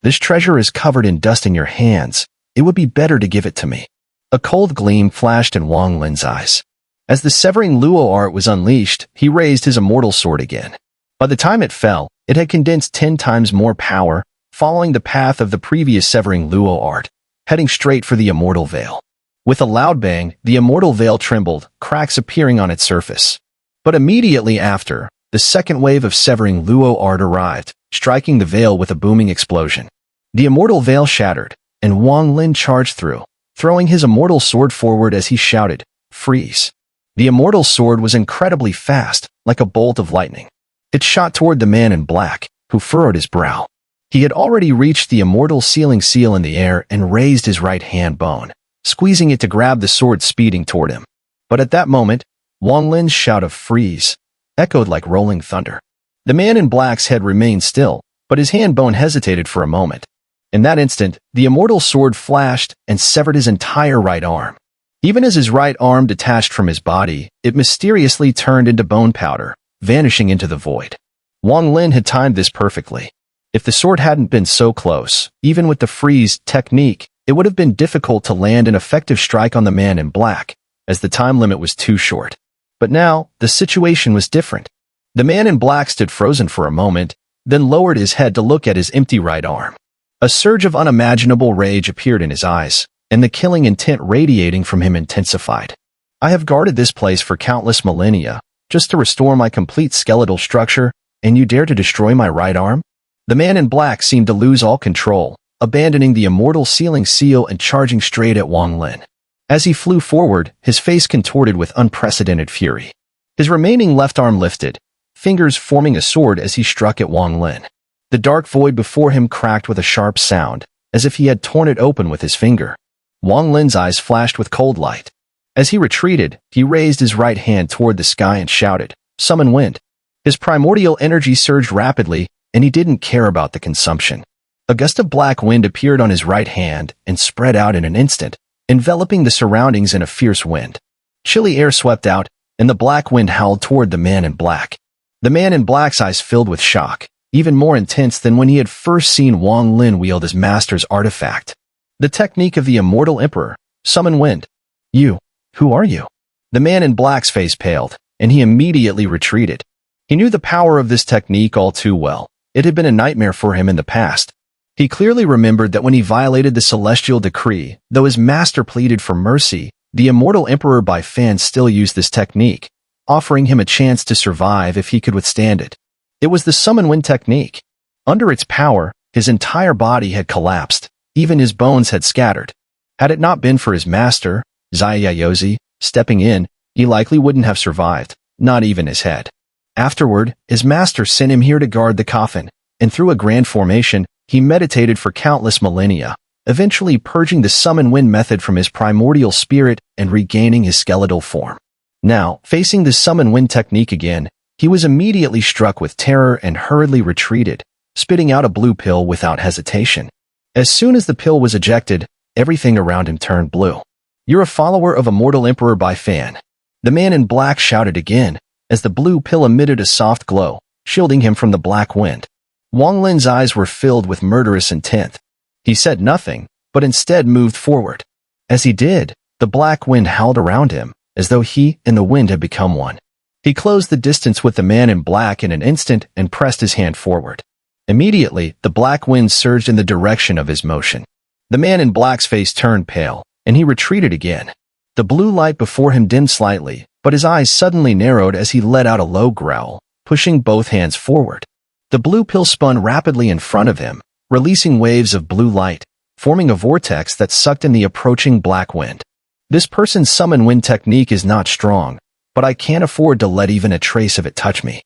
This treasure is covered in dust in your hands. It would be better to give it to me." A cold gleam flashed in Wang Lin's eyes. As the severing Luo art was unleashed, he raised his immortal sword again. By the time it fell, it had condensed 10 times more power, following the path of the previous severing Luo art, heading straight for the immortal veil. With a loud bang, the immortal veil trembled, cracks appearing on its surface. But immediately after, the second wave of severing Luo art arrived, striking the veil with a booming explosion. The immortal veil shattered, and Wang Lin charged through, throwing his immortal sword forward as he shouted, "Freeze!" The immortal sword was incredibly fast, like a bolt of lightning. It shot toward the man in black, who furrowed his brow. He had already reached the immortal sealing seal in the air and raised his right hand bone, squeezing it to grab the sword speeding toward him. But at that moment, Wang Lin's shout of "Freeze!" echoed like rolling thunder. The man in black's head remained still, but his hand bone hesitated for a moment. In that instant, the immortal sword flashed and severed his entire right arm. Even as his right arm detached from his body, it mysteriously turned into bone powder, vanishing into the void. Wang Lin had timed this perfectly. If the sword hadn't been so close, even with the freeze technique, it would have been difficult to land an effective strike on the man in black, as the time limit was too short. But now, the situation was different. The man in black stood frozen for a moment, then lowered his head to look at his empty right arm. A surge of unimaginable rage appeared in his eyes, and the killing intent radiating from him intensified. "I have guarded this place for countless millennia, just to restore my complete skeletal structure, and you dare to destroy my right arm?" The man in black seemed to lose all control, abandoning the immortal sealing seal and charging straight at Wang Lin. As he flew forward, his face contorted with unprecedented fury. His remaining left arm lifted, fingers forming a sword as he struck at Wang Lin. The dark void before him cracked with a sharp sound, as if he had torn it open with his finger. Wang Lin's eyes flashed with cold light. As he retreated, he raised his right hand toward the sky and shouted, "Summon wind." His primordial energy surged rapidly, and he didn't care about the consumption. A gust of black wind appeared on his right hand and spread out in an instant, enveloping the surroundings in a fierce wind. Chilly air swept out, and the black wind howled toward the man in black. The man in black's eyes filled with shock, even more intense than when he had first seen Wang Lin wield his master's artifact. The technique of the immortal emperor, summon wind. Who are you?" The man in black's face paled, and he immediately retreated. He knew the power of this technique all too well. It had been a nightmare for him in the past. He clearly remembered that when he violated the celestial decree, though his master pleaded for mercy, the immortal emperor by Fan still used this technique, offering him a chance to survive if he could withstand it. It was the summon wind technique. Under its power, his entire body had collapsed, even his bones had scattered. Had it not been for his master, Daozi, stepping in, he likely wouldn't have survived, not even his head. Afterward, his master sent him here to guard the coffin, and through a grand formation, he meditated for countless millennia, eventually purging the summon wind method from his primordial spirit and regaining his skeletal form. Now, facing the summon wind technique again, he was immediately struck with terror and hurriedly retreated, spitting out a blue pill without hesitation. As soon as the pill was ejected, everything around him turned blue. "You're a follower of Immortal Emperor by Fan." The man in black shouted again, as the blue pill emitted a soft glow, shielding him from the black wind. Wang Lin's eyes were filled with murderous intent. He said nothing, but instead moved forward. As he did, the black wind howled around him, as though he and the wind had become one. He closed the distance with the man in black in an instant and pressed his hand forward. Immediately, the black wind surged in the direction of his motion. The man in black's face turned pale, and he retreated again. The blue light before him dimmed slightly, but his eyes suddenly narrowed as he let out a low growl, pushing both hands forward. The blue pill spun rapidly in front of him, releasing waves of blue light, forming a vortex that sucked in the approaching black wind. This person's summon wind technique is not strong, but I can't afford to let even a trace of it touch me.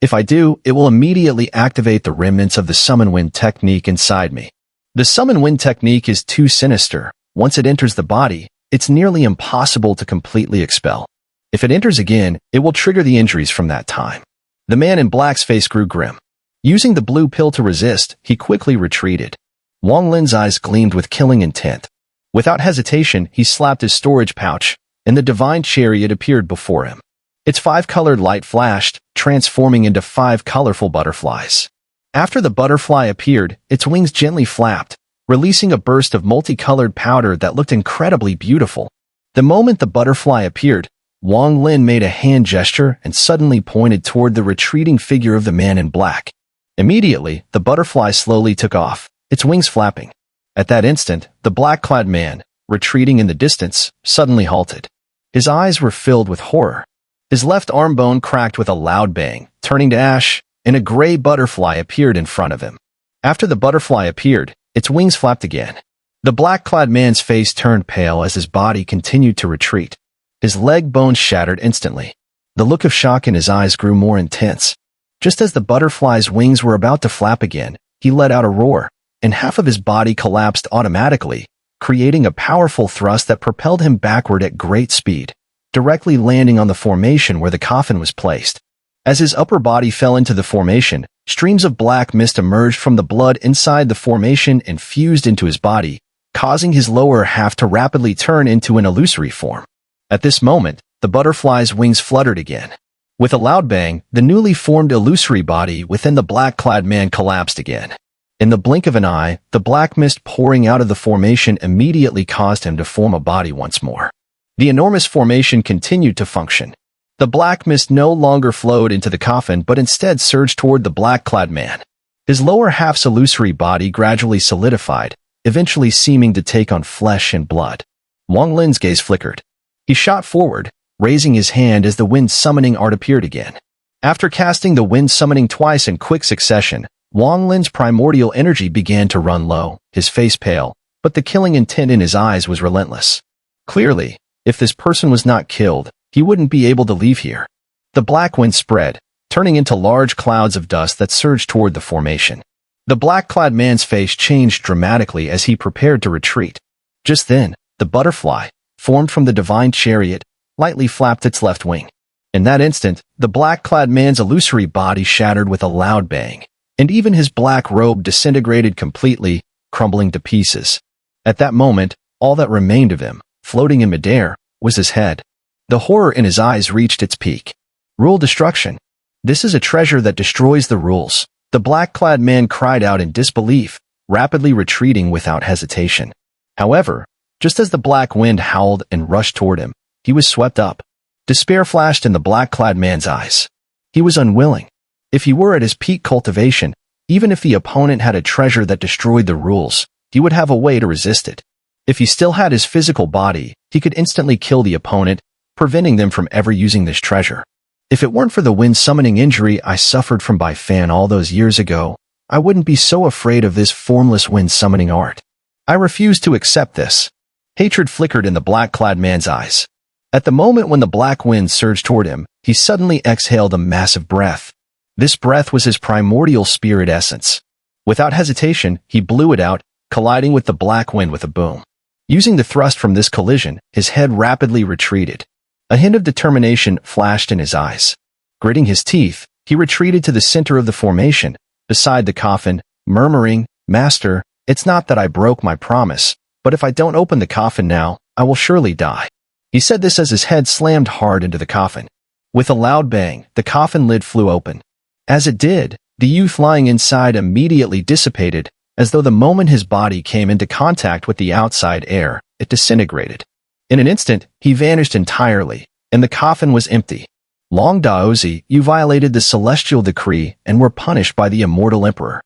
If I do, it will immediately activate the remnants of the summon wind technique inside me. The summon wind technique is too sinister. Once it enters the body, it's nearly impossible to completely expel. If it enters again, it will trigger the injuries from that time. The man in black's face grew grim. Using the blue pill to resist, he quickly retreated. Wang Lin's eyes gleamed with killing intent. Without hesitation, he slapped his storage pouch, and the divine chariot appeared before him. Its 5-colored light flashed, transforming into 5 colorful butterflies. After the butterfly appeared, its wings gently flapped, releasing a burst of multicolored powder that looked incredibly beautiful. The moment the butterfly appeared, Wang Lin made a hand gesture and suddenly pointed toward the retreating figure of the man in black. Immediately, the butterfly slowly took off, its wings flapping. At that instant, the black-clad man, retreating in the distance, suddenly halted. His eyes were filled with horror. His left arm bone cracked with a loud bang, turning to ash, and a gray butterfly appeared in front of him. After the butterfly appeared, its wings flapped again. The black-clad man's face turned pale as his body continued to retreat. His leg bones shattered instantly. The look of shock in his eyes grew more intense. Just as the butterfly's wings were about to flap again, he let out a roar, and half of his body collapsed automatically, creating a powerful thrust that propelled him backward at great speed, directly landing on the formation where the coffin was placed. As his upper body fell into the formation, streams of black mist emerged from the blood inside the formation and fused into his body, causing his lower half to rapidly turn into an illusory form. At this moment, the butterfly's wings fluttered again. With a loud bang, the newly formed illusory body within the black-clad man collapsed again. In the blink of an eye, the black mist pouring out of the formation immediately caused him to form a body once more. The enormous formation continued to function. The black mist no longer flowed into the coffin but instead surged toward the black-clad man. His lower half's illusory body gradually solidified, eventually seeming to take on flesh and blood. Wang Lin's gaze flickered. He shot forward, raising his hand as the wind summoning art appeared again. After casting the wind summoning twice in quick succession, Wang Lin's primordial energy began to run low, his face pale, but the killing intent in his eyes was relentless. Clearly, if this person was not killed, he wouldn't be able to leave here. The black wind spread, turning into large clouds of dust that surged toward the formation. The black-clad man's face changed dramatically as he prepared to retreat. Just then, the butterfly, formed from the divine chariot, lightly flapped its left wing. In that instant, the black-clad man's illusory body shattered with a loud bang, and even his black robe disintegrated completely, crumbling to pieces. At that moment, all that remained of him, floating in midair, was his head. The horror in his eyes reached its peak. Rule destruction. This is a treasure that destroys the rules. The black-clad man cried out in disbelief, rapidly retreating without hesitation. However, just as the black wind howled and rushed toward him, he was swept up. Despair flashed in the black-clad man's eyes. He was unwilling. If he were at his peak cultivation, even if the opponent had a treasure that destroyed the rules, he would have a way to resist it. If he still had his physical body, he could instantly kill the opponent, preventing them from ever using this treasure. If it weren't for the wind-summoning injury I suffered from by Fan all those years ago, I wouldn't be so afraid of this formless wind-summoning art. I refuse to accept this. Hatred flickered in the black-clad man's eyes. At the moment when the black wind surged toward him, he suddenly exhaled a massive breath. This breath was his primordial spirit essence. Without hesitation, he blew it out, colliding with the black wind with a boom. Using the thrust from this collision, his head rapidly retreated. A hint of determination flashed in his eyes. Gritting his teeth, he retreated to the center of the formation, beside the coffin, murmuring, "Master, it's not that I broke my promise, but if I don't open the coffin now, I will surely die." He said this as his head slammed hard into the coffin. With a loud bang, the coffin lid flew open. As it did, the youth lying inside immediately dissipated, as though the moment his body came into contact with the outside air, it disintegrated. In an instant, he vanished entirely, and the coffin was empty. Long Daozi, you violated the celestial decree and were punished by the immortal emperor.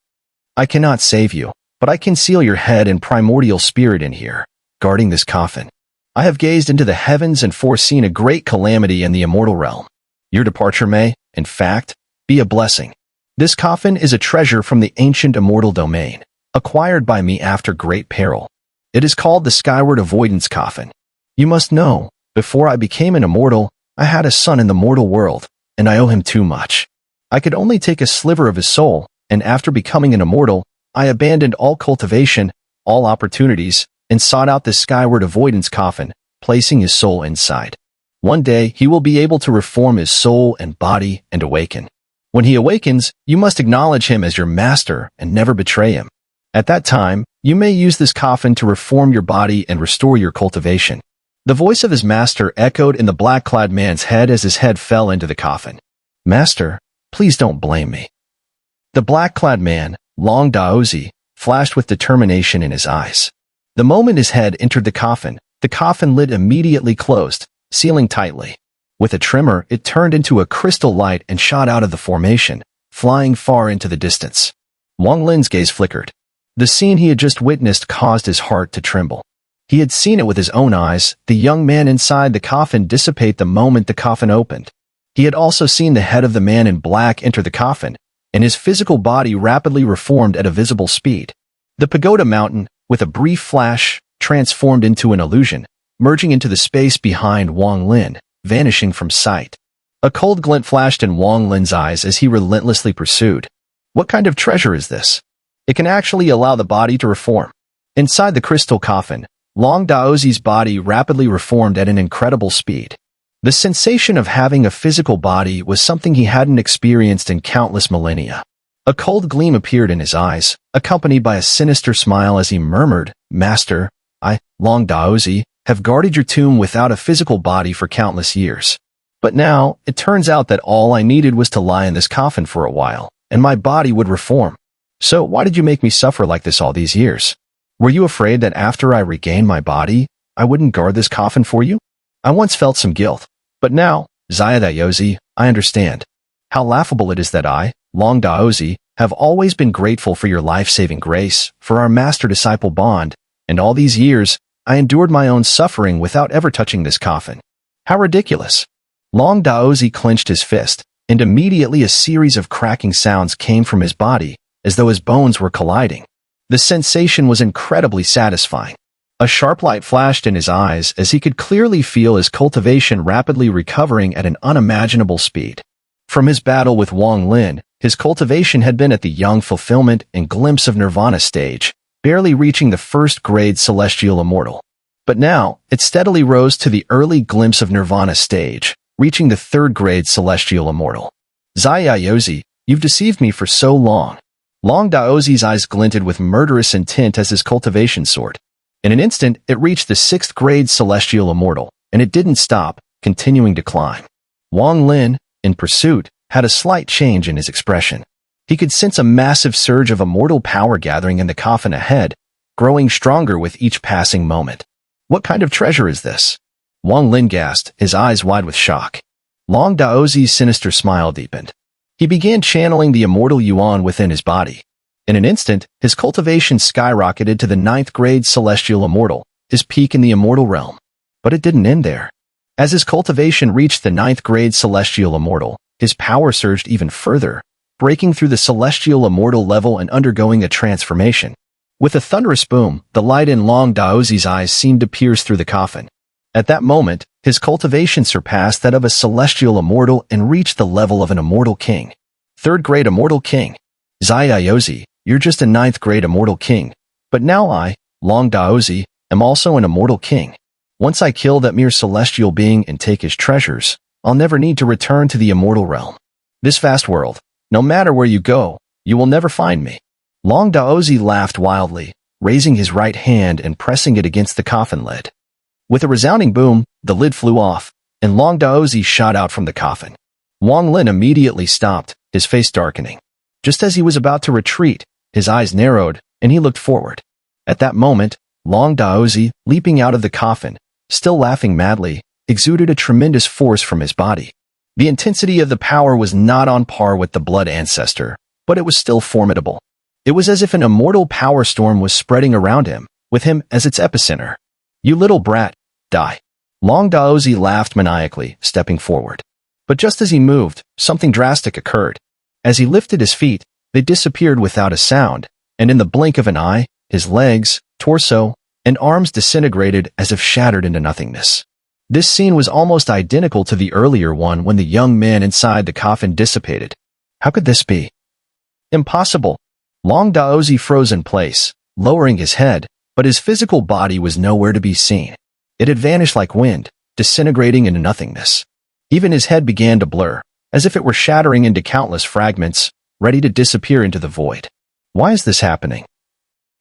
I cannot save you, but I can seal your head and primordial spirit in here, guarding this coffin. I have gazed into the heavens and foreseen a great calamity in the immortal realm. Your departure may, in fact, be a blessing. This coffin is a treasure from the ancient immortal domain, acquired by me after great peril. It is called the skyward avoidance coffin. You must know, before I became an immortal, I had a son in the mortal world, and I owe him too much. I could only take a sliver of his soul, and after becoming an immortal, I abandoned all cultivation, all opportunities, and sought out the skyward avoidance coffin, placing his soul inside. One day, he will be able to reform his soul and body and awaken. When he awakens, you must acknowledge him as your master and never betray him. At that time, you may use this coffin to reform your body and restore your cultivation. The voice of his master echoed in the black-clad man's head as his head fell into the coffin. Master, please don't blame me. The black-clad man, Long Daozi, flashed with determination in his eyes. The moment his head entered the coffin lid immediately closed, sealing tightly. With a tremor, it turned into a crystal light and shot out of the formation, flying far into the distance. Wang Lin's gaze flickered. The scene he had just witnessed caused his heart to tremble. He had seen it with his own eyes, the young man inside the coffin dissipate the moment the coffin opened. He had also seen the head of the man in black enter the coffin, and his physical body rapidly reformed at a visible speed. The pagoda mountain, with a brief flash, transformed into an illusion, merging into the space behind Wang Lin, vanishing from sight. A cold glint flashed in Wang Lin's eyes as he relentlessly pursued. What kind of treasure is this? It can actually allow the body to reform. Inside the crystal coffin, Long Daozi's body rapidly reformed at an incredible speed. The sensation of having a physical body was something he hadn't experienced in countless millennia. A cold gleam appeared in his eyes, accompanied by a sinister smile as he murmured, "Master, I, Long Daozi, have guarded your tomb without a physical body for countless years. But now, it turns out that all I needed was to lie in this coffin for a while, and my body would reform. So why did you make me suffer like this all these years? Were you afraid that after I regained my body, I wouldn't guard this coffin for you? I once felt some guilt, but now, Daozi, I understand. How laughable it is that I, Long Daozi, have always been grateful for your life-saving grace, for our master-disciple bond, and all these years, I endured my own suffering without ever touching this coffin. How ridiculous." Long Daozi clenched his fist, and immediately a series of cracking sounds came from his body, as though his bones were colliding. The sensation was incredibly satisfying. A sharp light flashed in his eyes as he could clearly feel his cultivation rapidly recovering at an unimaginable speed. From his battle with Wang Lin, his cultivation had been at the young fulfillment and glimpse of nirvana stage, barely reaching the first-grade celestial immortal. But now, it steadily rose to the early glimpse of nirvana stage, reaching the third-grade celestial immortal. Daozi, you've deceived me for so long. Long Daozi's eyes glinted with murderous intent as his cultivation soared. In an instant, it reached the sixth-grade celestial immortal, and it didn't stop, continuing to climb. Wang Lin, in pursuit, had a slight change in his expression. He could sense a massive surge of immortal power gathering in the coffin ahead, growing stronger with each passing moment. What kind of treasure is this? Wang Lin gasped, his eyes wide with shock. Long Daozi's sinister smile deepened. He began channeling the immortal yuan within his body. In an instant, his cultivation skyrocketed to the ninth-grade celestial immortal, his peak in the immortal realm. But it didn't end there. As his cultivation reached the ninth-grade celestial immortal, his power surged even further, breaking through the celestial immortal level and undergoing a transformation. With a thunderous boom, the light in Long Daozi's eyes seemed to pierce through the coffin. At that moment, his cultivation surpassed that of a celestial immortal and reached the level of an immortal king. Third-grade immortal king. Daozi, you're just a ninth-grade immortal king. But now I, Long Daozi, am also an immortal king. Once I kill that mere celestial being and take his treasures, I'll never need to return to the immortal realm. This vast world, no matter where you go, you will never find me. Long Daozi laughed wildly, raising his right hand and pressing it against the coffin lid. With a resounding boom, the lid flew off, and Long Daozi shot out from the coffin. Wang Lin immediately stopped, his face darkening. Just as he was about to retreat, his eyes narrowed, and he looked forward. At that moment, Long Daozi, leaping out of the coffin, still laughing madly, exuded a tremendous force from his body. The intensity of the power was not on par with the blood ancestor, but it was still formidable. It was as if an immortal power storm was spreading around him, with him as its epicenter. You little brat, die. Long Daozi laughed maniacally, stepping forward. But just as he moved, something drastic occurred. As he lifted his feet, they disappeared without a sound, and in the blink of an eye, his legs, torso, and arms disintegrated as if shattered into nothingness. This scene was almost identical to the earlier one when the young man inside the coffin dissipated. How could this be? Impossible. Long Daozi froze in place, lowering his head, but his physical body was nowhere to be seen. It had vanished like wind, disintegrating into nothingness. Even his head began to blur, as if it were shattering into countless fragments, ready to disappear into the void. Why is this happening?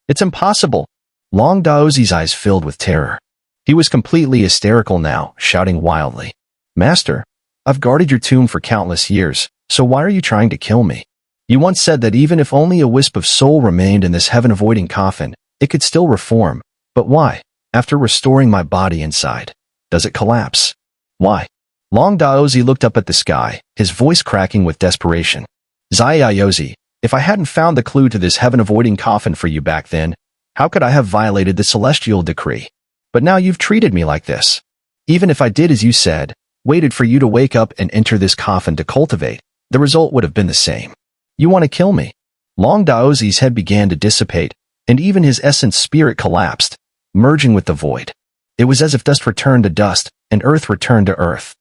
It's impossible. Long Daozi's eyes filled with terror. He was completely hysterical now, shouting wildly. Master, I've guarded your tomb for countless years, so why are you trying to kill me? You once said that even if only a wisp of soul remained in this heaven-avoiding coffin, it could still reform. But why? After restoring my body inside, does it collapse? Why? Long Daozi looked up at the sky, his voice cracking with desperation. Daozi, if I hadn't found the clue to this heaven-avoiding coffin for you back then, how could I have violated the celestial decree? But now you've treated me like this. Even if I did as you said, waited for you to wake up and enter this coffin to cultivate, the result would have been the same. You want to kill me? Long Daozi's head began to dissipate, and even his essence spirit collapsed, merging with the void. It was as if dust returned to dust, and earth returned to earth.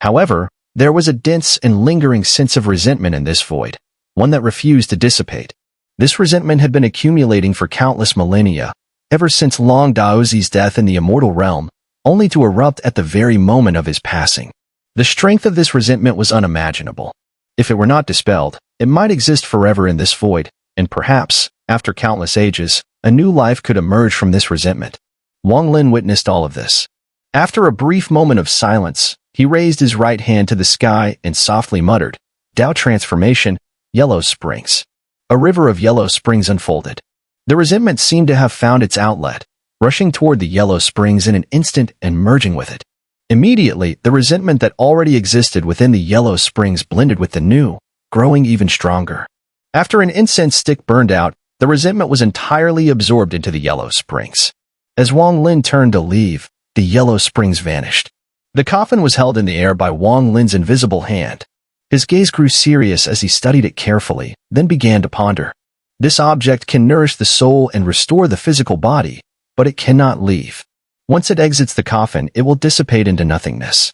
However, there was a dense and lingering sense of resentment in this void, one that refused to dissipate. This resentment had been accumulating for countless millennia, ever since Long Daozi's death in the immortal realm, only to erupt at the very moment of his passing. The strength of this resentment was unimaginable. If it were not dispelled, it might exist forever in this void, and perhaps, after countless ages, a new life could emerge from this resentment. Wang Lin witnessed all of this. After a brief moment of silence, he raised his right hand to the sky and softly muttered, "Dao transformation, yellow springs." A river of yellow springs unfolded. The resentment seemed to have found its outlet, rushing toward the yellow springs in an instant and merging with it. Immediately, the resentment that already existed within the yellow springs blended with the new, growing even stronger. After an incense stick burned out, the resentment was entirely absorbed into the yellow springs. As Wang Lin turned to leave, the yellow springs vanished. The coffin was held in the air by Wang Lin's invisible hand. His gaze grew serious as he studied it carefully, then began to ponder. This object can nourish the soul and restore the physical body, but it cannot leave. Once it exits the coffin, it will dissipate into nothingness.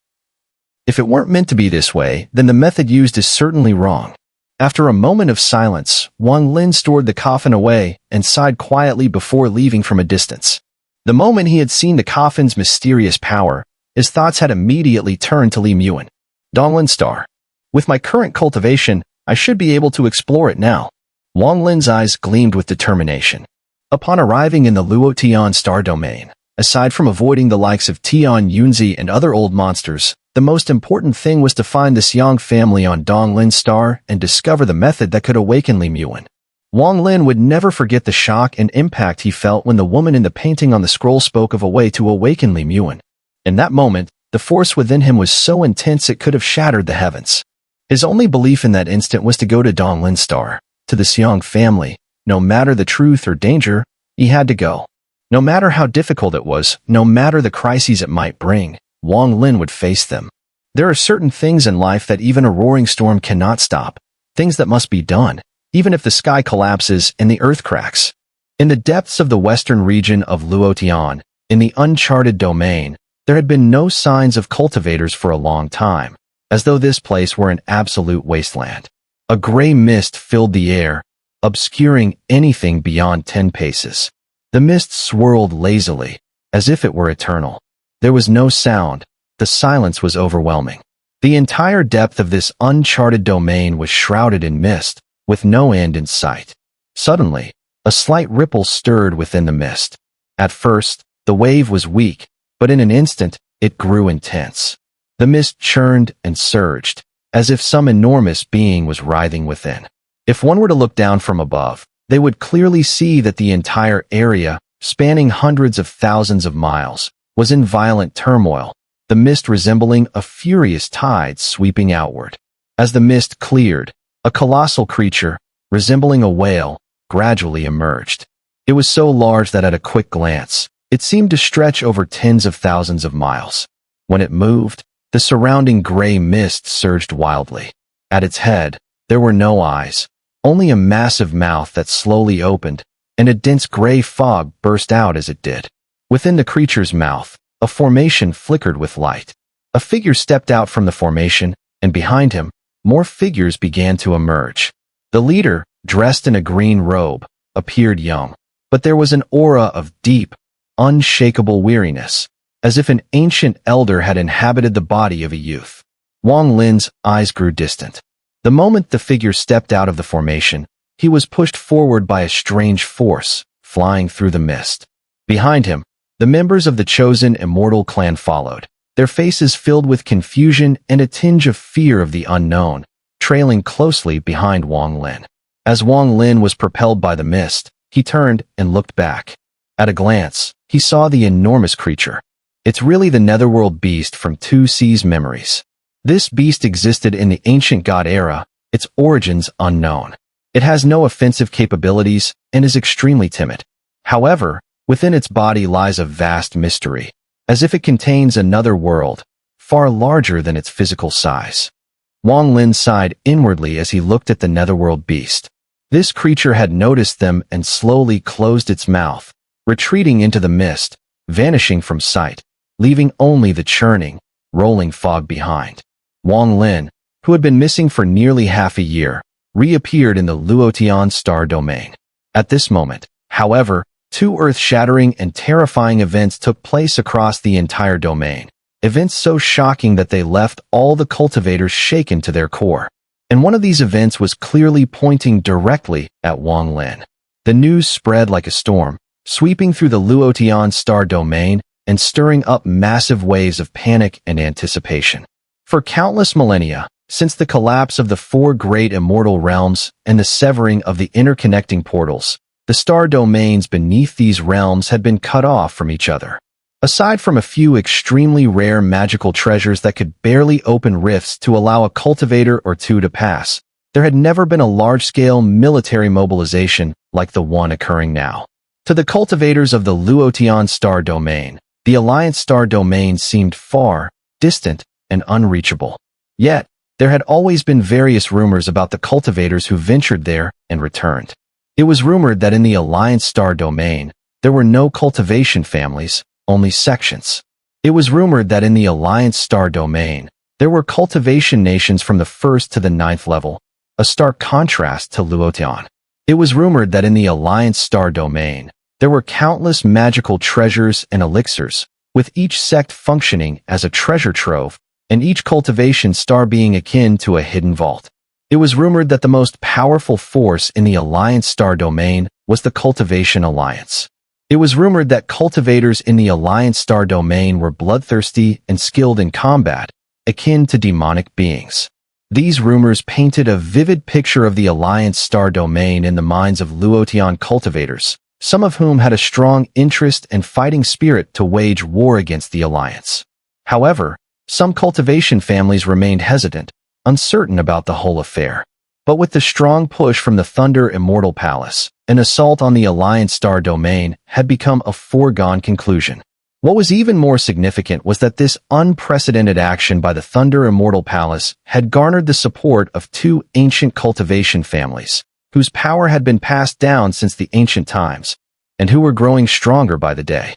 If it weren't meant to be this way, then the method used is certainly wrong. After a moment of silence, Wang Lin stored the coffin away and sighed quietly before leaving from a distance. The moment he had seen the coffin's mysterious power, his thoughts had immediately turned to Li Muan. Donglin Star. With my current cultivation, I should be able to explore it now. Wang Lin's eyes gleamed with determination. Upon arriving in the Luotion star domain, aside from avoiding the likes of Tian Yunzi and other old monsters, the most important thing was to find the Xiang family on Donglin Star and discover the method that could awaken Li Muan. Wang Lin would never forget the shock and impact he felt when the woman in the painting on the scroll spoke of a way to awaken Li Muan. In that moment, the force within him was so intense it could have shattered the heavens. His only belief in that instant was to go to Donglin Star, to the Xiang family. No matter the truth or danger, he had to go. No matter how difficult it was, no matter the crises it might bring, Wang Lin would face them. There are certain things in life that even a roaring storm cannot stop, things that must be done, even if the sky collapses and the earth cracks. In the depths of the western region of Luotion, in the uncharted domain, there had been no signs of cultivators for a long time, as though this place were an absolute wasteland. A gray mist filled the air, obscuring anything beyond 10 paces. The mist swirled lazily, as if it were eternal. There was no sound. The silence was overwhelming. The entire depth of this uncharted domain was shrouded in mist, with no end in sight. Suddenly, a slight ripple stirred within the mist. At first, the wave was weak, but in an instant, it grew intense. The mist churned and surged, as if some enormous being was writhing within. If one were to look down from above, they would clearly see that the entire area, spanning hundreds of thousands of miles, was in violent turmoil, the mist resembling a furious tide sweeping outward. As the mist cleared, a colossal creature, resembling a whale, gradually emerged. It was so large that at a quick glance, it seemed to stretch over tens of thousands of miles. When it moved, the surrounding gray mist surged wildly. At its head, there were no eyes, only a massive mouth that slowly opened, and a dense gray fog burst out as it did. Within the creature's mouth, a formation flickered with light. A figure stepped out from the formation, and behind him, more figures began to emerge. The leader, dressed in a green robe, appeared young, but there was an aura of deep, unshakable weariness, as if an ancient elder had inhabited the body of a youth. Wang Lin's eyes grew distant. The moment the figure stepped out of the formation, he was pushed forward by a strange force, flying through the mist. Behind him, the members of the chosen immortal clan followed, their faces filled with confusion and a tinge of fear of the unknown, trailing closely behind Wang Lin. As Wang Lin was propelled by the mist, he turned and looked back. At a glance, he saw the enormous creature. It's really the netherworld beast from Two Seas Memories. This beast existed in the ancient god era, its origins unknown. It has no offensive capabilities and is extremely timid. However, within its body lies a vast mystery, as if it contains another world, far larger than its physical size. Wang Lin sighed inwardly as he looked at the netherworld beast. This creature had noticed them and slowly closed its mouth, retreating into the mist, vanishing from sight, leaving only the churning, rolling fog behind. Wang Lin, who had been missing for nearly half a year, reappeared in the Luotion star domain. At this moment, however, two earth-shattering and terrifying events took place across the entire domain. Events so shocking that they left all the cultivators shaken to their core. And one of these events was clearly pointing directly at Wang Lin. The news spread like a storm, sweeping through the Luotion star domain and stirring up massive waves of panic and anticipation. For countless millennia, since the collapse of the four great immortal realms and the severing of the interconnecting portals, the star domains beneath these realms had been cut off from each other. Aside from a few extremely rare magical treasures that could barely open rifts to allow a cultivator or two to pass, there had never been a large-scale military mobilization like the one occurring now. To the cultivators of the Luotion star domain, the Alliance star domain seemed far, distant, and unreachable. Yet, there had always been various rumors about the cultivators who ventured there and returned. It was rumored that in the Alliance star domain, there were no cultivation families, only sections. It was rumored that in the Alliance star domain, there were cultivation nations from the 1st to the 9th level, a stark contrast to Luotion. It was rumored that in the Alliance star domain, there were countless magical treasures and elixirs, with each sect functioning as a treasure trove, and each cultivation star being akin to a hidden vault. It was rumored that the most powerful force in the Alliance star domain was the Cultivation Alliance. It was rumored that cultivators in the Alliance star domain were bloodthirsty and skilled in combat, akin to demonic beings. These rumors painted a vivid picture of the Alliance star domain in the minds of Luotion cultivators, some of whom had a strong interest and fighting spirit to wage war against the Alliance. However, some cultivation families remained hesitant, uncertain about the whole affair. But with the strong push from the Thunder Immortal Palace, an assault on the Alliance star domain had become a foregone conclusion. What was even more significant was that this unprecedented action by the Thunder Immortal Palace had garnered the support of two ancient cultivation families, whose power had been passed down since the ancient times, and who were growing stronger by the day.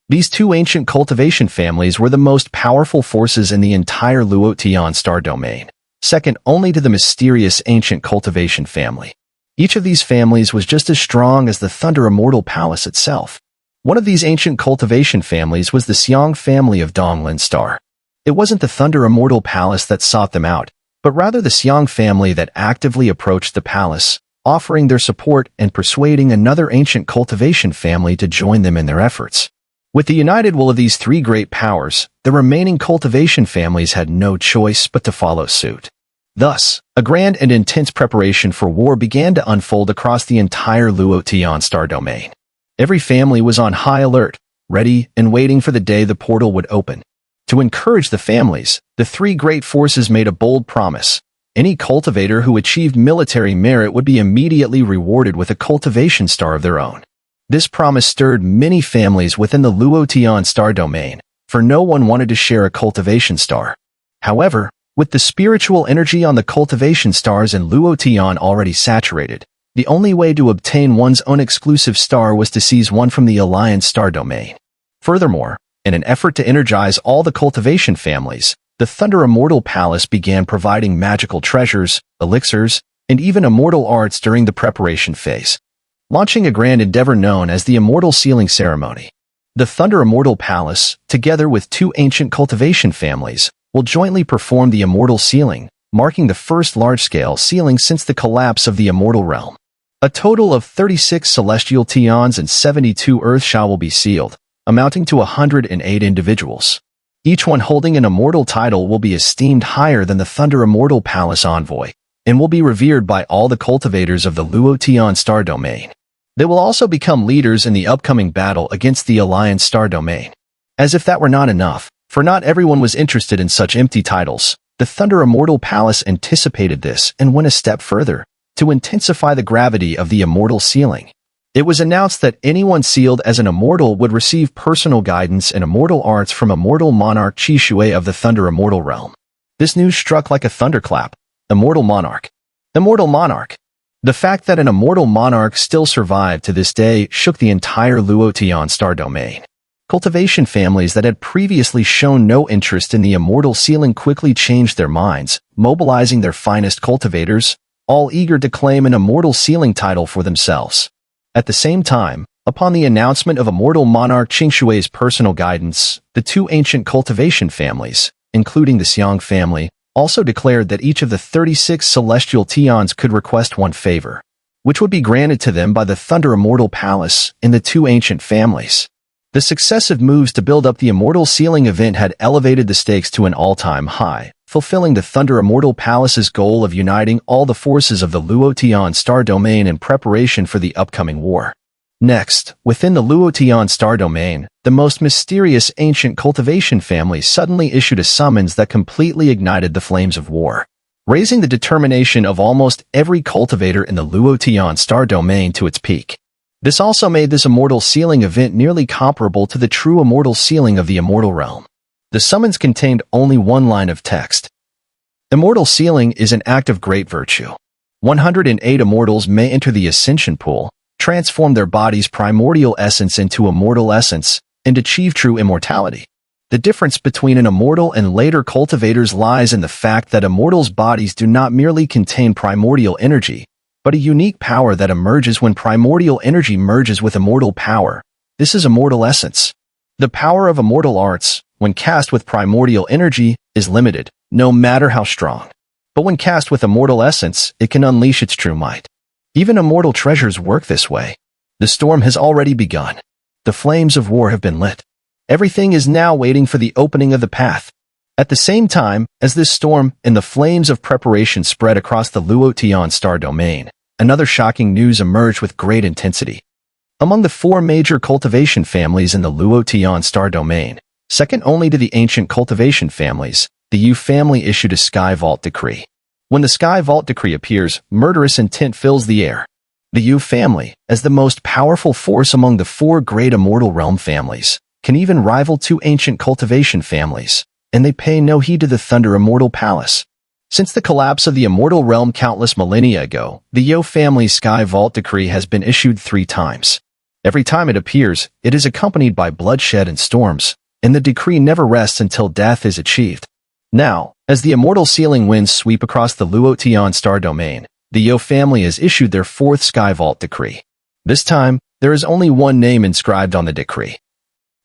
These two ancient cultivation families were the most powerful forces in the entire Luotion star domain, second only to the mysterious ancient cultivation family. Each of these families was just as strong as the Thunder Immortal Palace itself. One of these ancient cultivation families was the Xiang family of Donglin Star. It wasn't the Thunder Immortal Palace that sought them out, but rather the Xiang family that actively approached the palace, offering their support and persuading another ancient cultivation family to join them in their efforts. With the united will of these three great powers, the remaining cultivation families had no choice but to follow suit. Thus, a grand and intense preparation for war began to unfold across the entire Luotion star domain. Every family was on high alert, ready and waiting for the day the portal would open. To encourage the families, the three great forces made a bold promise. Any cultivator who achieved military merit would be immediately rewarded with a cultivation star of their own. This promise stirred many families within the Luotion star domain, for no one wanted to share a cultivation star. However, with the spiritual energy on the cultivation stars in Luotion already saturated, the only way to obtain one's own exclusive star was to seize one from the Alliance star domain. Furthermore, in an effort to energize all the cultivation families, the Thunder Immortal Palace began providing magical treasures, elixirs, and even immortal arts during the preparation phase, launching a grand endeavor known as the Immortal Sealing Ceremony. The Thunder Immortal Palace, together with two ancient cultivation families, will jointly perform the Immortal Sealing, marking the first large-scale sealing since the collapse of the Immortal Realm. A total of 36 celestial tions and 72 earth shall will be sealed, amounting to 108 individuals. Each one holding an immortal title will be esteemed higher than the Thunder Immortal Palace envoy, and will be revered by all the cultivators of the Luotion star domain. They will also become leaders in the upcoming battle against the Alliance star domain. As if that were not enough, for not everyone was interested in such empty titles, the Thunder Immortal Palace anticipated this and went a step further, to intensify the gravity of the immortal sealing. It was announced that anyone sealed as an immortal would receive personal guidance and immortal arts from Immortal Monarch Qishui of the Thunder Immortal realm. This news struck like a thunderclap. Immortal Monarch. Immortal Monarch. The fact that an immortal monarch still survived to this day shook the entire Luotion star domain. Cultivation families that had previously shown no interest in the immortal sealing quickly changed their minds, mobilizing their finest cultivators, all eager to claim an immortal sealing title for themselves. At the same time, upon the announcement of Immortal Monarch Qingshui's personal guidance, the two ancient cultivation families, including the Xiang family, also declared that each of the 36 celestial Tians could request one favor, which would be granted to them by the Thunder Immortal Palace in the two ancient families. The successive moves to build up the immortal sealing event had elevated the stakes to an all-time high, fulfilling the Thunder Immortal Palace's goal of uniting all the forces of the Luotion star domain in preparation for the upcoming war. Next, within the Luotion star domain, the most mysterious ancient cultivation family suddenly issued a summons that completely ignited the flames of war, raising the determination of almost every cultivator in the Luotion star domain to its peak. This also made this immortal sealing event nearly comparable to the true immortal sealing of the immortal realm. The summons contained only one line of text. Immortal sealing is an act of great virtue. 108 immortals may enter the ascension pool, transform their body's primordial essence into immortal essence, and achieve true immortality. The difference between an immortal and later cultivators lies in the fact that immortals' bodies do not merely contain primordial energy, but a unique power that emerges when primordial energy merges with immortal power. This is immortal essence. The power of immortal arts, when cast with primordial energy, is limited, no matter how strong. But when cast with immortal essence, it can unleash its true might. Even immortal treasures work this way. The storm has already begun. The flames of war have been lit. Everything is now waiting for the opening of the path. At the same time, as this storm and the flames of preparation spread across the Luotion star domain, another shocking news emerged with great intensity. Among the four major cultivation families in the Luotion star domain, second only to the ancient cultivation families, the Yu family issued a Sky Vault decree. When the Sky Vault decree appears, murderous intent fills the air. The Yu family, as the most powerful force among the four great immortal realm families, can even rival two ancient cultivation families, and they pay no heed to the Thunder Immortal Palace. Since the collapse of the immortal realm countless millennia ago, the Yu family's Sky Vault decree has been issued 3 times. Every time it appears, it is accompanied by bloodshed and storms, and the decree never rests until death is achieved. Now, as the immortal sealing winds sweep across the Luotion star domain, the Yu family has issued their 4th Sky Vault decree. This time, there is only one name inscribed on the decree.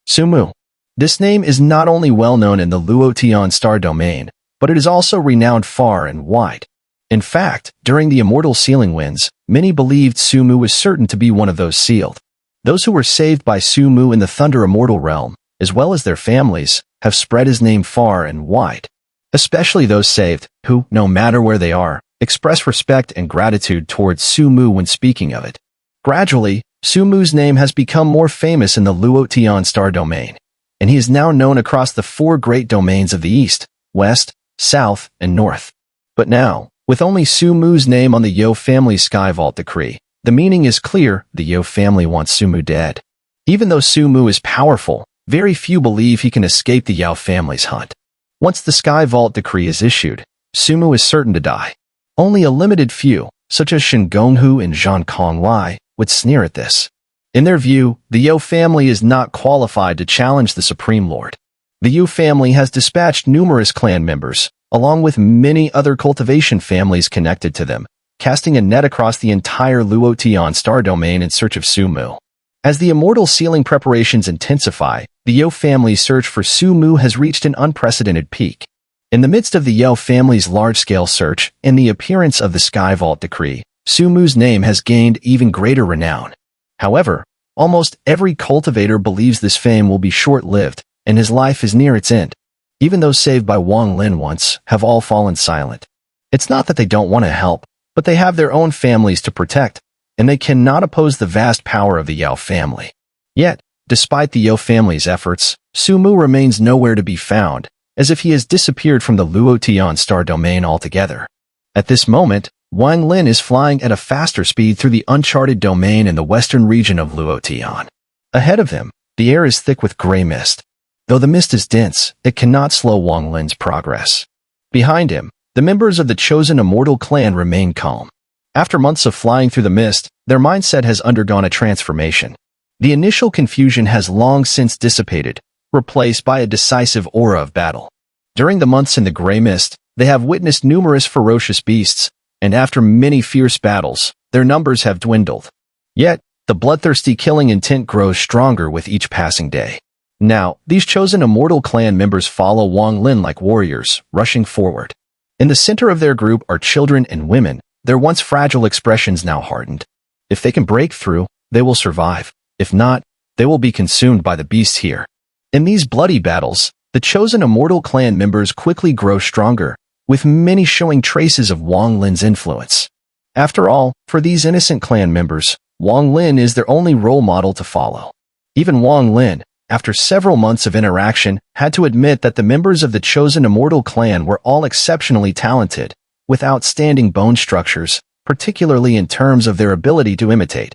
Sumu. This name is not only well known in the Luotion star domain, but it is also renowned far and wide. In fact, during the immortal sealing winds, many believed Sumu was certain to be one of those sealed. Those who were saved by Sumu in the Thunder Immortal realm, as well as their families, have spread his name far and wide. Especially those saved, who, no matter where they are, express respect and gratitude towards Sumu when speaking of it. Gradually, Sumu's name has become more famous in the Luotion star domain, and he is now known across the 4 great domains of the East, West, South, and North. But now, with only Sumu's name on the Yu family's Sky Vault decree, the meaning is clear: the Yu family wants Sumu dead. Even though Sumu is powerful, very few believe he can escape the Yu family's hunt. Once the Sky Vault decree is issued, Sumu is certain to die. Only a limited few, such as Shen Gonghu and Zhan Konglai, would sneer at this. In their view, the Yu family is not qualified to challenge the Supreme Lord. The Yu family has dispatched numerous clan members, along with many other cultivation families connected to them, casting a net across the entire Luotion star domain in search of Sumu. As the immortal sealing preparations intensify, the Yu family's search for Sumu has reached an unprecedented peak. In the midst of the Yu family's large-scale search and the appearance of the Sky Vault decree, Sumu's name has gained even greater renown. However, almost every cultivator believes this fame will be short-lived, and his life is near its end. Even those saved by Wang Lin once have all fallen silent. It's not that they don't want to help, but they have their own families to protect, and they cannot oppose the vast power of the Yao family. Yet, despite the Yao family's efforts, Su Mu remains nowhere to be found, as if he has disappeared from the Luotion star domain altogether. At this moment, Wang Lin is flying at a faster speed through the uncharted domain in the western region of Luotion. Ahead of him, the air is thick with gray mist. Though the mist is dense, it cannot slow Wang Lin's progress. Behind him, the members of the chosen immortal clan remain calm. After months of flying through the mist, their mindset has undergone a transformation. The initial confusion has long since dissipated, replaced by a decisive aura of battle. During the months in the gray mist, they have witnessed numerous ferocious beasts, and after many fierce battles, their numbers have dwindled. Yet, the bloodthirsty killing intent grows stronger with each passing day. Now, these chosen immortal clan members follow Wang Lin like warriors, rushing forward. In the center of their group are children and women, their once fragile expressions now hardened. If they can break through, they will survive. If not, they will be consumed by the beasts here. In these bloody battles, the chosen immortal clan members quickly grow stronger, with many showing traces of Wang Lin's influence. After all, for these innocent clan members, Wang Lin is their only role model to follow. Even Wang Lin, after several months of interaction, had to admit that the members of the chosen immortal clan were all exceptionally talented, with outstanding bone structures, particularly in terms of their ability to imitate,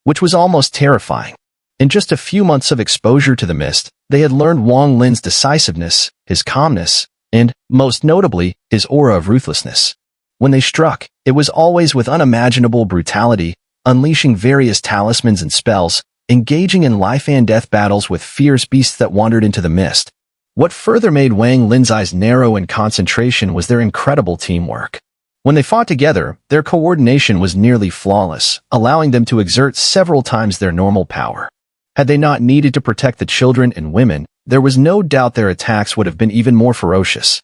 which was almost terrifying. In just a few months of exposure to the mist, they had learned Wang Lin's decisiveness, his calmness, and, most notably, his aura of ruthlessness. When they struck, it was always with unimaginable brutality, unleashing various talismans and spells, engaging in life-and-death battles with fierce beasts that wandered into the mist. What further made Wang Lin's eyes narrow in concentration was their incredible teamwork. When they fought together, their coordination was nearly flawless, allowing them to exert several times their normal power. Had they not needed to protect the children and women, there was no doubt their attacks would have been even more ferocious.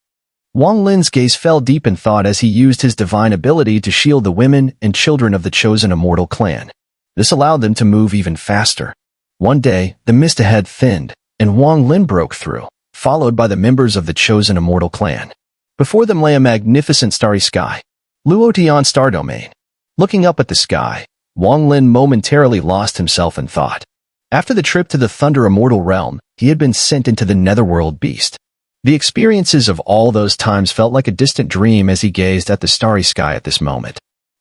Wang Lin's gaze fell deep in thought as he used his divine ability to shield the women and children of the chosen immortal clan. This allowed them to move even faster. One day, the mist ahead thinned, and Wang Lin broke through, followed by the members of the chosen immortal clan. Before them lay a magnificent starry sky, Luotion star domain. Looking up at the sky, Wang Lin momentarily lost himself in thought. After the trip to the Thunder Immortal realm, he had been sent into the netherworld beast. The experiences of all those times felt like a distant dream as he gazed at the starry sky at this moment.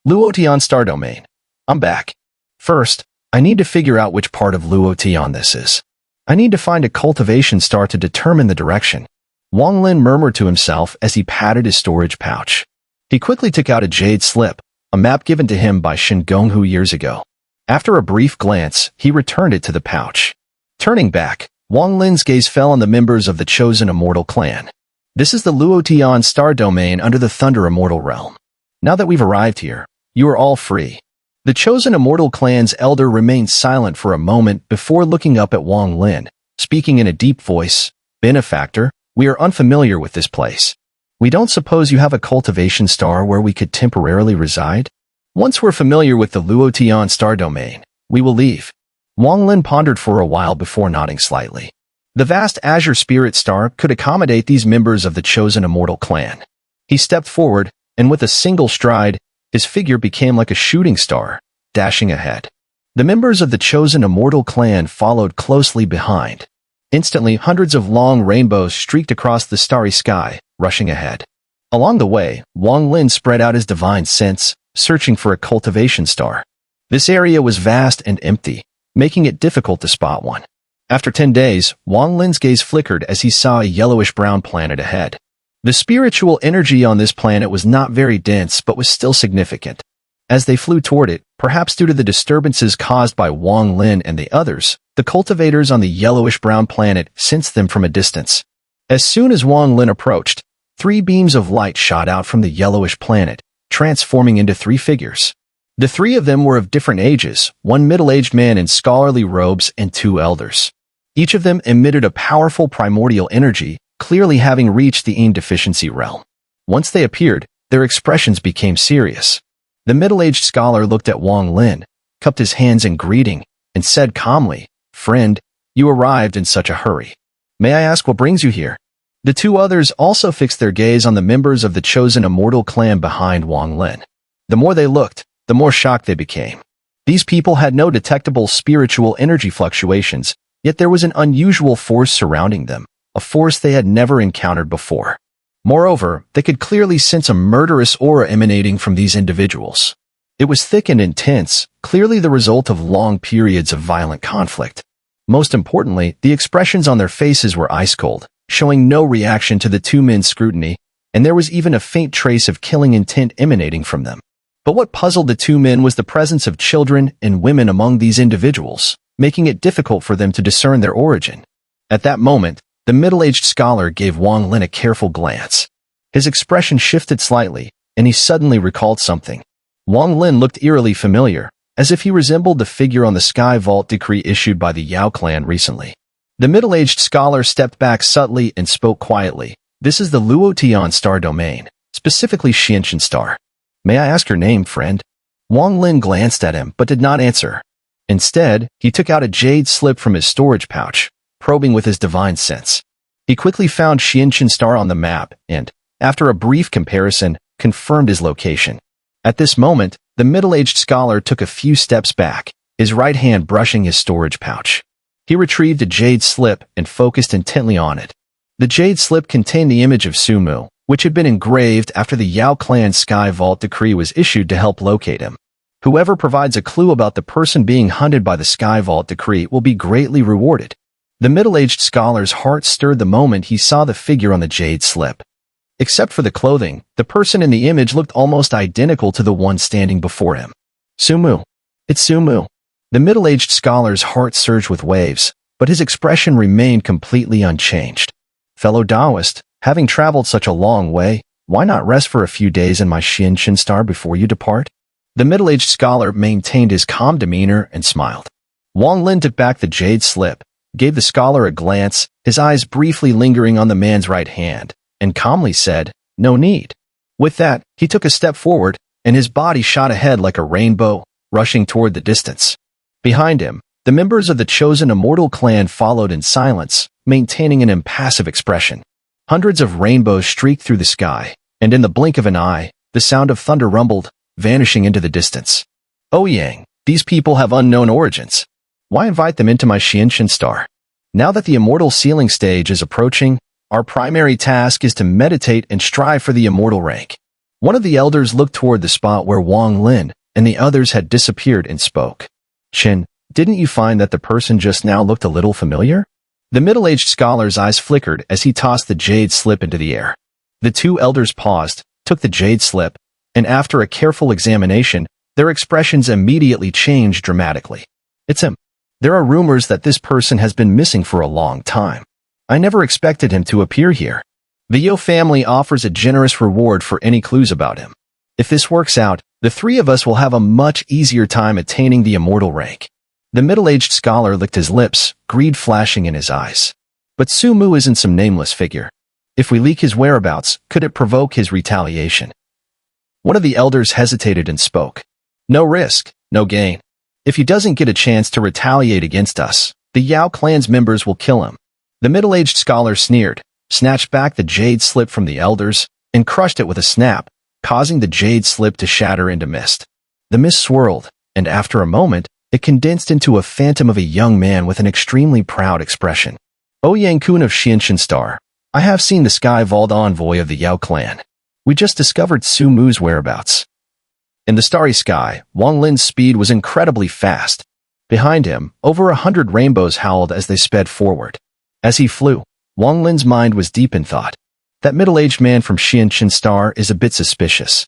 Luotion star domain. I'm back. First, I need to figure out which part of Luotion this is. I need to find a cultivation star to determine the direction. Wang Lin murmured to himself as he patted his storage pouch. He quickly took out a jade slip, a map given to him by Shen Gonghu years ago. After a brief glance, he returned it to the pouch. Turning back, Wang Lin's gaze fell on the members of the chosen immortal clan. This is the Luotion star domain under the Thunder Immortal realm. Now that we've arrived here, you are all free. The chosen immortal clan's elder remained silent for a moment before looking up at Wang Lin, speaking in a deep voice. Benefactor, we are unfamiliar with this place. We don't suppose you have a cultivation star where we could temporarily reside? Once we're familiar with the Luotion star domain, we will leave. Wang Lin pondered for a while before nodding slightly. The vast azure spirit star could accommodate these members of the chosen immortal clan. He stepped forward, and with a single stride, his figure became like a shooting star, dashing ahead. The members of the chosen immortal clan followed closely behind. Instantly, hundreds of long rainbows streaked across the starry sky, rushing ahead. Along the way, Wang Lin spread out his divine sense, searching for a cultivation star. This area was vast and empty, making it difficult to spot one. After 10 days, Wang Lin's gaze flickered as he saw a yellowish-brown planet ahead. The spiritual energy on this planet was not very dense but was still significant. As they flew toward it, perhaps due to the disturbances caused by Wang Lin and the others, the cultivators on the yellowish-brown planet sensed them from a distance. As soon as Wang Lin approached, 3 beams of light shot out from the yellowish planet, transforming into 3 figures. The 3 of them were of different ages, 1 middle-aged man in scholarly robes and 2 elders. Each of them emitted a powerful primordial energy, clearly having reached the Yin deficiency realm. Once they appeared, their expressions became serious. The middle-aged scholar looked at Wang Lin, cupped his hands in greeting, and said calmly, "Friend, you arrived in such a hurry. May I ask what brings you here?" The two others also fixed their gaze on the members of the chosen immortal clan behind Wang Lin. The more they looked, the more shocked they became. These people had no detectable spiritual energy fluctuations, yet there was an unusual force surrounding them, a force they had never encountered before. Moreover, they could clearly sense a murderous aura emanating from these individuals. It was thick and intense, clearly the result of long periods of violent conflict. Most importantly, the expressions on their faces were ice-cold, showing no reaction to the two men's scrutiny, and there was even a faint trace of killing intent emanating from them. But what puzzled the two men was the presence of children and women among these individuals, making it difficult for them to discern their origin. At that moment, the middle-aged scholar gave Wang Lin a careful glance. His expression shifted slightly, and he suddenly recalled something. Wang Lin looked eerily familiar, as if he resembled the figure on the Sky Vault decree issued by the Yao clan recently. The middle-aged scholar stepped back subtly and spoke quietly. This is the Luotion star domain, specifically Xuanchen star. May I ask your name, friend? Wang Lin glanced at him but did not answer. Instead, he took out a jade slip from his storage pouch, probing with his divine sense. He quickly found Xuanchen star on the map and, after a brief comparison, confirmed his location. At this moment, the middle-aged scholar took a few steps back, his right hand brushing his storage pouch. He retrieved a jade slip and focused intently on it. The jade slip contained the image of Sumu, which had been engraved after the Yao clan Sky Vault decree was issued to help locate him. Whoever provides a clue about the person being hunted by the Sky Vault decree will be greatly rewarded. The middle-aged scholar's heart stirred the moment he saw the figure on the jade slip. Except for the clothing, the person in the image looked almost identical to the one standing before him. Sumu. It's Sumu. The middle-aged scholar's heart surged with waves, but his expression remained completely unchanged. Fellow Taoist, having traveled such a long way, why not rest for a few days in my Xuanchen star before you depart? The middle-aged scholar maintained his calm demeanor and smiled. Wang Lin took back the jade slip, gave the scholar a glance, his eyes briefly lingering on the man's right hand, and calmly said, "No need." With that, he took a step forward, and his body shot ahead like a rainbow, rushing toward the distance. Behind him, the members of the chosen immortal clan followed in silence, maintaining an impassive expression. Hundreds of rainbows streaked through the sky, and in the blink of an eye, the sound of thunder rumbled, vanishing into the distance. "Oh Yang, these people have unknown origins. Why invite them into my Xuanchen star? Now that the immortal sealing stage is approaching, our primary task is to meditate and strive for the immortal rank." One of the elders looked toward the spot where Wang Lin and the others had disappeared and spoke. "Chen, didn't you find that the person just now looked a little familiar?" The middle-aged scholar's eyes flickered as he tossed the jade slip into the air. The two elders paused, took the jade slip, and after a careful examination, their expressions immediately changed dramatically. "It's him. There are rumors that this person has been missing for a long time. I never expected him to appear here. The Yao family offers a generous reward for any clues about him. If this works out, the three of us will have a much easier time attaining the immortal rank." The middle-aged scholar licked his lips, greed flashing in his eyes. "But Sumu isn't some nameless figure. If we leak his whereabouts, could it provoke his retaliation?" One of the elders hesitated and spoke. "No risk, no gain. If he doesn't get a chance to retaliate against us, the Yao clan's members will kill him." The middle-aged scholar sneered, snatched back the jade slip from the elders, and crushed it with a snap, causing the jade slip to shatter into mist. The mist swirled, and after a moment, it condensed into a phantom of a young man with an extremely proud expression. "O Yang Kun of Xuanchen Star, I have seen the Sky Vault envoy of the Yao clan. We just discovered Sumu's whereabouts." In the starry sky, Wang Lin's speed was incredibly fast. Behind him, over 100 rainbows howled as they sped forward. As he flew, Wang Lin's mind was deep in thought. That middle-aged man from Xuanchen Star is a bit suspicious.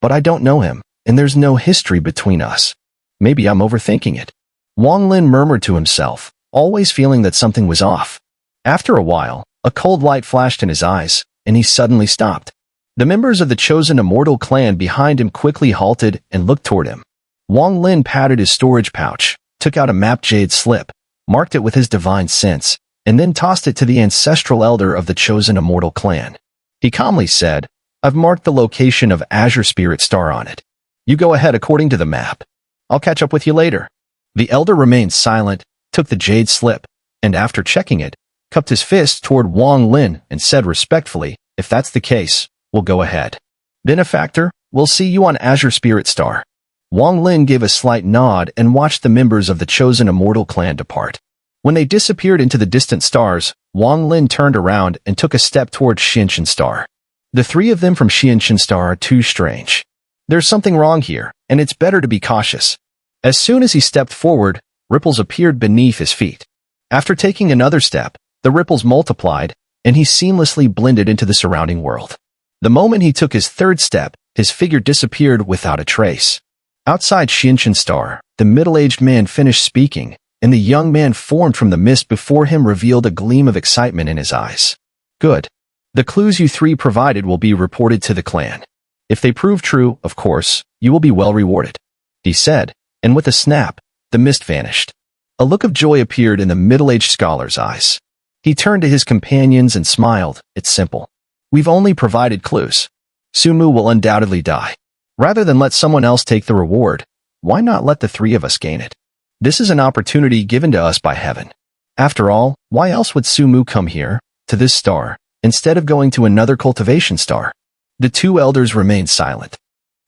But I don't know him, and there's no history between us. Maybe I'm overthinking it. Wang Lin murmured to himself, always feeling that something was off. After a while, a cold light flashed in his eyes, and he suddenly stopped. The members of the chosen immortal clan behind him quickly halted and looked toward him. Wang Lin patted his storage pouch, took out a map jade slip, marked it with his divine sense, and then tossed it to the ancestral elder of the chosen immortal clan. He calmly said, "I've marked the location of Azure Spirit Star on it. You go ahead according to the map. I'll catch up with you later." The elder remained silent, took the jade slip, and after checking it, cupped his fist toward Wang Lin and said respectfully, "If that's the case, we'll go ahead. Benefactor, we'll see you on Azure Spirit Star." Wang Lin gave a slight nod and watched the members of the chosen immortal clan depart. When they disappeared into the distant stars, Wang Lin turned around and took a step toward Xuanchen Star. The three of them from Xuanchen Star are too strange. There's something wrong here, and it's better to be cautious. As soon as he stepped forward, ripples appeared beneath his feet. After taking another step, the ripples multiplied, and he seamlessly blended into the surrounding world. The moment he took his third step, his figure disappeared without a trace. Outside Xuanchen Star, the middle-aged man finished speaking, and the young man formed from the mist before him revealed a gleam of excitement in his eyes. "Good. The clues you three provided will be reported to the clan. If they prove true, of course, you will be well rewarded," he said, and with a snap, the mist vanished. A look of joy appeared in the middle-aged scholar's eyes. He turned to his companions and smiled. "It's simple. We've only provided clues. Sumu will undoubtedly die. Rather than let someone else take the reward, why not let the three of us gain it? This is an opportunity given to us by heaven. After all, why else would Sumu come here, to this star, instead of going to another cultivation star?" The two elders remained silent.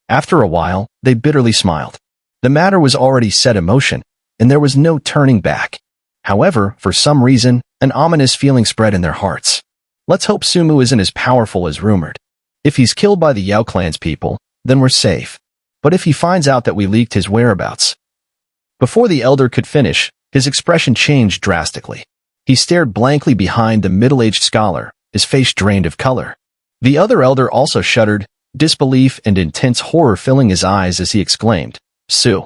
After a while, they bitterly smiled. The matter was already set in motion, and there was no turning back. However, for some reason, an ominous feeling spread in their hearts. Let's hope Sumu isn't as powerful as rumored. If he's killed by the Yao clan's people, then we're safe. But if he finds out that we leaked his whereabouts... Before the elder could finish, his expression changed drastically. He stared blankly behind the middle-aged scholar, his face drained of color. The other elder also shuddered, disbelief and intense horror filling his eyes as he exclaimed, Sumu.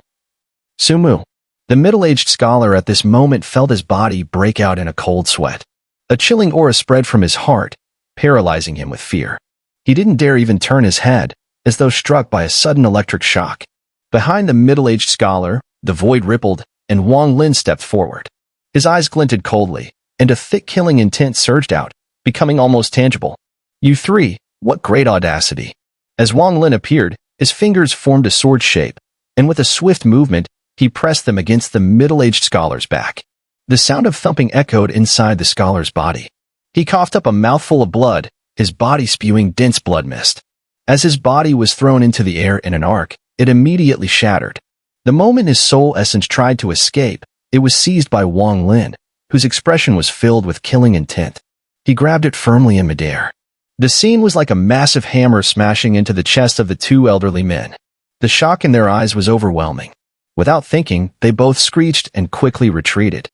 The middle-aged scholar at this moment felt his body break out in a cold sweat. A chilling aura spread from his heart, paralyzing him with fear. He didn't dare even turn his head, as though struck by a sudden electric shock. Behind the middle-aged scholar, the void rippled, and Wang Lin stepped forward. His eyes glinted coldly, and a thick killing intent surged out, becoming almost tangible. "You three, what great audacity." As Wang Lin appeared, his fingers formed a sword shape, and with a swift movement, he pressed them against the middle-aged scholar's back. The sound of thumping echoed inside the scholar's body. He coughed up a mouthful of blood, his body spewing dense blood mist. As his body was thrown into the air in an arc, it immediately shattered. The moment his soul essence tried to escape, it was seized by Wang Lin, whose expression was filled with killing intent. He grabbed it firmly in midair. The scene was like a massive hammer smashing into the chest of the two elderly men. The shock in their eyes was overwhelming. Without thinking, they both screeched and quickly retreated.